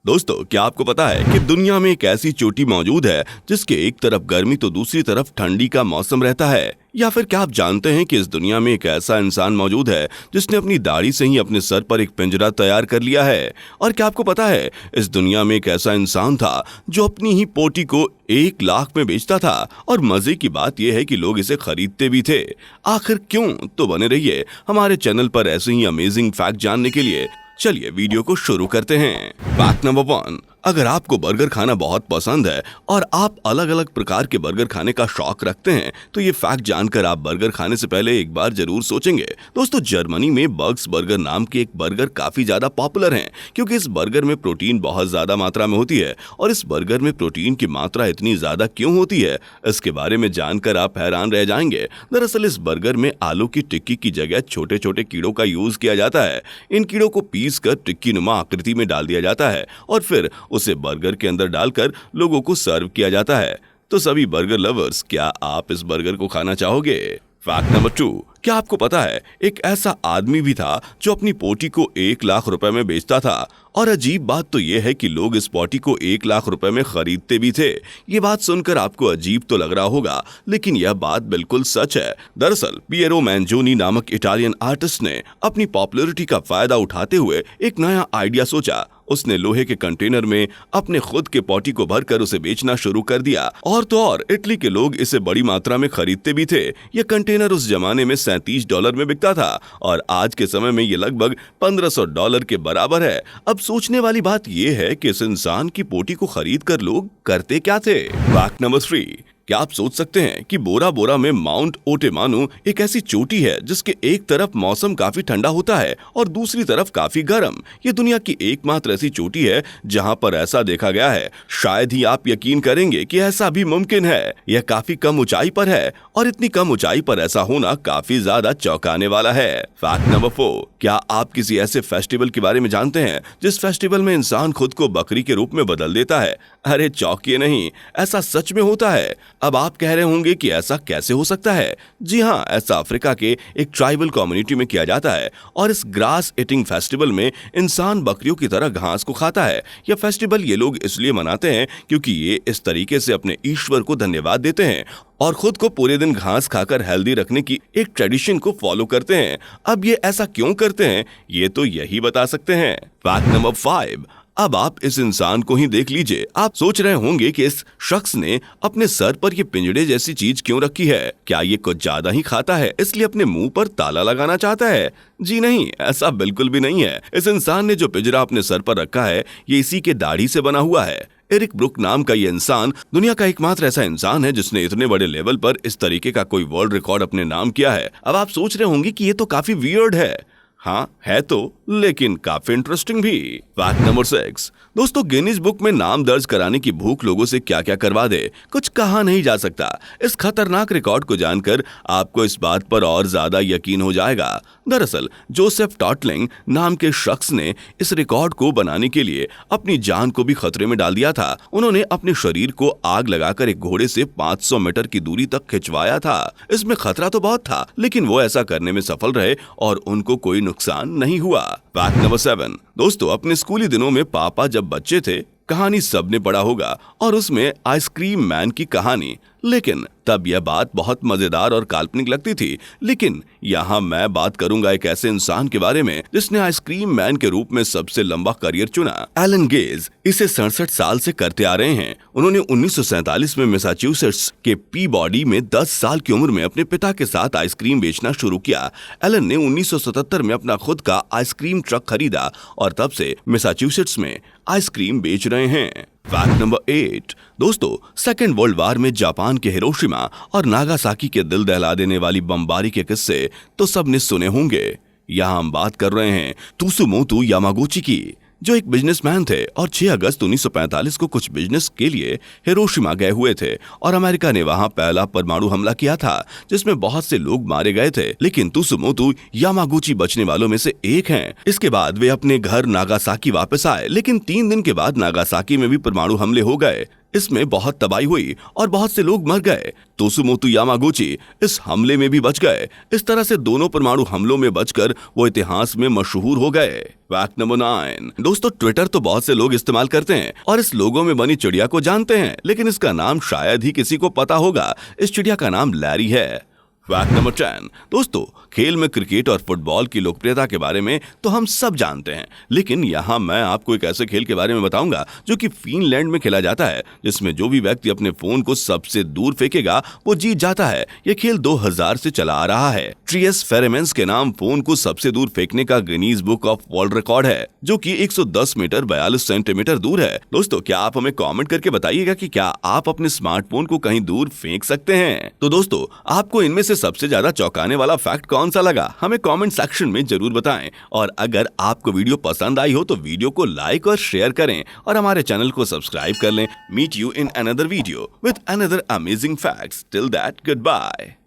दोस्तों, क्या आपको पता है कि दुनिया में एक ऐसी चोटी मौजूद है जिसके एक तरफ गर्मी तो दूसरी तरफ ठंडी का मौसम रहता है? या फिर क्या आप जानते हैं कि इस दुनिया में एक ऐसा इंसान मौजूद है जिसने अपनी दाढ़ी से ही अपने सर पर एक पिंजरा तैयार कर लिया है? और क्या आपको पता है इस दुनिया में एक ऐसा इंसान था जो अपनी ही पोटी को 1 लाख में बेचता था? और मजे की बात यह है कि लोग इसे खरीदते भी थे। आखिर क्यों? तो बने रहिए हमारे चैनल पर ऐसे ही अमेजिंग फैक्ट जानने के लिए। चलिए वीडियो को शुरू करते हैं। फैक्ट नंबर 1, अगर आपको बर्गर खाना बहुत पसंद है और आप अलग अलग प्रकार के बर्गर खाने का शौक रखते हैं तो ये फैक्ट जानकर आप बर्गर खाने से पहले एक बार जरूर सोचेंगे। दोस्तों, जर्मनी में बग्स बर्गर नाम के एक बर्गर काफी ज्यादा पॉपुलर हैं क्योंकि इस बर्गर में प्रोटीन बहुत ज्यादा मात्रा में होती है। और इस बर्गर में प्रोटीन की मात्रा इतनी ज्यादा क्यों होती है, इसके बारे में जानकर आप हैरान रह जाएंगे। दरअसल इस बर्गर में आलू की टिक्की की जगह छोटे छोटे कीड़ों का यूज किया जाता है। इन कीड़ों को पीस कर टिक्की नुमा आकृति में डाल दिया जाता है और फिर उसे बर्गर के अंदर डालकर लोगों को सर्व किया जाता है। तो सभी बर्गर लवर्स, क्या आप इस बर्गर को खाना चाहोगे? फैक्ट नंबर 2, क्या आपको पता है एक ऐसा आदमी भी था जो अपनी पोटी को 1 लाख रुपए में बेचता था? और अजीब बात तो यह है कि लोग इस पोटी को 1 लाख रुपए में खरीदते भी थे। ये बात सुनकर आपको अजीब तो लग रहा होगा, लेकिन यह बात बिल्कुल सच है। दरअसल पिएरो मैंजोनी नामक इटालियन आर्टिस्ट ने अपनी पॉपुलैरिटी का फायदा उठाते हुए एक नया आइडिया सोचा। उसने लोहे के कंटेनर में अपने खुद के पोटी को भरकर उसे बेचना शुरू कर दिया। और तो और इटली के लोग इसे बड़ी मात्रा में खरीदते भी थे। यह कंटेनर उस जमाने में $37 में बिकता था और आज के समय में ये लगभग $1500 के बराबर है। अब सोचने वाली बात यह है कि इस इंसान की पोटी को खरीद कर लोग करते क्या थे? फैक्ट नंबर 3, क्या आप सोच सकते हैं कि बोरा बोरा में माउंट ओटेमानू एक ऐसी चोटी है जिसके एक तरफ मौसम काफी ठंडा होता है और दूसरी तरफ काफी गर्म। ये दुनिया की एकमात्र ऐसी चोटी है जहां पर ऐसा देखा गया है। शायद ही आप यकीन करेंगे कि ऐसा भी मुमकिन है। यह काफी कम ऊंचाई पर है और इतनी कम ऊंचाई पर ऐसा होना काफी ज्यादा चौंकाने वाला है। फैक्ट नंबर 4, क्या आप किसी ऐसे फेस्टिवल के बारे में जानते हैं जिस फेस्टिवल में इंसान खुद को बकरी के रूप में बदल देता है? अरे चौंकिए नहीं, ऐसा सच में होता है। अब आप कह रहे होंगे कि ऐसा कैसे हो सकता है? जी हाँ, ऐसा अफ्रीका के एक ट्राइबल कम्युनिटी में किया जाता है और इस ग्रास ईटिंग फेस्टिवल में इंसान बकरियों की तरह घास को खाता है। यह फेस्टिवल ये लोग इसलिए मनाते हैं क्योंकि ये इस तरीके से अपने ईश्वर को धन्यवाद देते हैं और खुद को पूरे दिन घास खाकर हेल्दी रखने की एक ट्रेडिशन को फॉलो करते हैं। अब ये ऐसा क्यों करते हैं, ये तो यही बता सकते हैं। फैक्ट नंबर 5, अब आप इस इंसान को ही देख लीजिए। आप सोच रहे होंगे कि इस शख्स ने अपने सर पर ये पिंजड़े जैसी चीज क्यों रखी है? क्या ये कुछ ज्यादा ही खाता है इसलिए अपने मुंह पर ताला लगाना चाहता है? जी नहीं, ऐसा बिल्कुल भी नहीं है। इस इंसान ने जो पिंजरा अपने सर पर रखा है ये इसी के दाढ़ी से बना हुआ है। एरिक ब्रुक नाम का ये इंसान दुनिया का एकमात्र ऐसा इंसान है जिसने इतने बड़े लेवल पर इस तरीके का कोई वर्ल्ड रिकॉर्ड अपने नाम किया है। अब आप सोच रहे होंगे कि ये तो काफी वियर्ड है। हाँ है तो, लेकिन काफी इंटरेस्टिंग भी। फैक्ट नंबर 6, दोस्तों, गिनीज बुक में नाम दर्ज कराने की भूख लोगों से क्या क्या करवा दे कुछ कहा नहीं जा सकता। इस खतरनाक रिकॉर्ड को जानकर आपको इस बात पर और ज्यादा यकीन हो जाएगा। दरअसल जोसेफ टॉटलिंग नाम के शख्स ने इस रिकॉर्ड को बनाने के लिए अपनी जान को भी खतरे में डाल दिया था। उन्होंने अपने शरीर को आग लगाकर एक घोड़े से 500 मीटर की दूरी तक खिंचवाया था। इसमें खतरा तो बहुत था, लेकिन वो ऐसा करने में सफल रहे और उनको कोई नुकसान नहीं हुआ। फैक्ट नंबर 7, दोस्तों, अपने स्कूली दिनों में पापा जब बच्चे थे कहानी सबने पढ़ा होगा और उसमें आइसक्रीम मैन की कहानी, लेकिन तब यह बात बहुत मजेदार और काल्पनिक लगती थी। लेकिन यहाँ मैं बात करूंगा एक ऐसे इंसान के बारे में जिसने आइसक्रीम मैन के रूप में सबसे लंबा करियर चुना। एलन गेज इसे 67 साल से करते आ रहे हैं। उन्होंने 1947 में मैसाचुसेट्स के पीबॉडी में 10 साल की उम्र में अपने पिता के साथ आइसक्रीम बेचना शुरू किया। एलन ने 1977 में अपना खुद का आइसक्रीम ट्रक खरीदा और तब से मैसाचुसेट्स में आइसक्रीम बेच रहे हैं। फैक्ट नंबर 8, दोस्तों, सेकेंड वर्ल्ड वार में जापान के हिरोशिमा और नागासाकी के दिल दहला देने वाली बमबारी के किस्से तो सबने सुने होंगे। यहाँ हम बात कर रहे हैं त्सुमोतो यामागुची की, जो एक बिजनेसमैन थे और 6 अगस्त 1945 को कुछ बिजनेस के लिए हिरोशिमा गए हुए थे और अमेरिका ने वहां पहला परमाणु हमला किया था जिसमें बहुत से लोग मारे गए थे, लेकिन त्सुमोतो यामागुची बचने वालों में से एक हैं। इसके बाद वे अपने घर नागासाकी वापस आए, लेकिन 3 दिन के बाद नागासाकी में भी परमाणु हमले हो गए। इसमें बहुत तबाही हुई और बहुत से लोग मर गए। तोसुमोतो यामागुची इस हमले में भी बच गए। इस तरह से दोनों परमाणु हमलों में बचकर वो इतिहास में मशहूर हो गए। Fact number 9। दोस्तों, ट्विटर तो बहुत से लोग इस्तेमाल करते हैं और इस लोगो में बनी चिड़िया को जानते हैं, लेकिन इसका नाम शायद ही किसी को पता होगा। इस चिड़िया का नाम लैरी है। Fact number 10। दोस्तों, खेल में क्रिकेट और फुटबॉल की लोकप्रियता के बारे में तो हम सब जानते हैं, लेकिन यहाँ मैं आपको एक ऐसे खेल के बारे में बताऊंगा जो कि फिनलैंड में खेला जाता है, जिसमें जो भी व्यक्ति अपने फोन को सबसे दूर फेंकेगा वो जीत जाता है। यह खेल 2000 से चला आ रहा है। ट्रियस फेरेमेंस के नाम फोन को सबसे दूर फेंकने का Guinness book of world record है, जो कि 110 मीटर 42 सेंटीमीटर दूर है। दोस्तों, क्या आप हमें कॉमेंट करके बताइएगा कि क्या आप अपने स्मार्टफोन को कहीं दूर फेंक सकते हैं? तो दोस्तों, आपको इनमें से सबसे ज्यादा चौंकाने वाला फैक्ट कौन सा लगा, हमें कमेंट सेक्शन में जरूर बताएं। और अगर आपको वीडियो पसंद आई हो तो वीडियो को लाइक और शेयर करें और हमारे चैनल को सब्सक्राइब कर लें। Meet you in another video with another amazing facts. Till that, good bye.